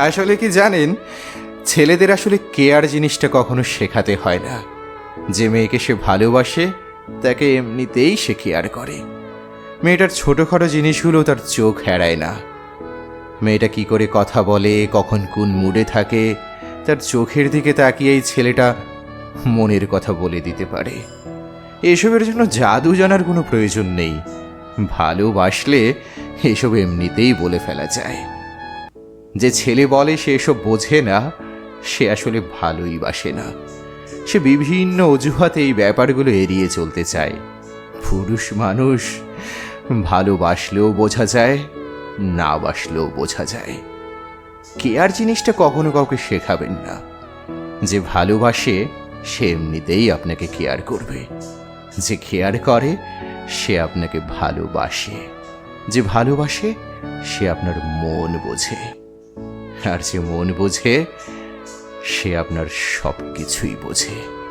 আসলে কি জানেন, ছেলেদের আসলে কেয়ার জিনিসটা কখনো শেখাতে হয় না। যে মেয়েকে সে ভালোবাসে তাকে এমনিতেই সে কেয়ার করে। মেয়েটার ছোটোখাটো জিনিসগুলো তার চোখ এড়ায় না। মেয়েটা কি করে কথা বলে, কখন কোন মুডে থাকে, তার চোখের দিকে তাকিয়েই ছেলেটা মনের কথা বলে দিতে পারে। এসবের জন্য জাদু জানার কোনো প্রয়োজন নেই। ভালোবাসলে এসব এমনিতেই বলে ফেলা যায়। যে ছেলে বলে সে এসব বোঝে না, সে আসলে ভালোই বাসে না। সে বিভিন্ন অজুহাতে এই ব্যাপারগুলো এড়িয়ে চলতে চায়। পুরুষ মানুষ ভালোবাসলেও বোঝা যায়, না বাসলেও বোঝা যায়। কেয়ার জিনিসটা কখনো কাউকে শেখাবেন না। যে ভালোবাসে সে এমনিতেই আপনাকে কেয়ার করবে। যে কেয়ার করে সে আপনাকে ভালোবাসে। যে ভালোবাসে সে আপনার মন বোঝে। আর যে মন বোঝে সে আপনার সব কিছুই বোঝে।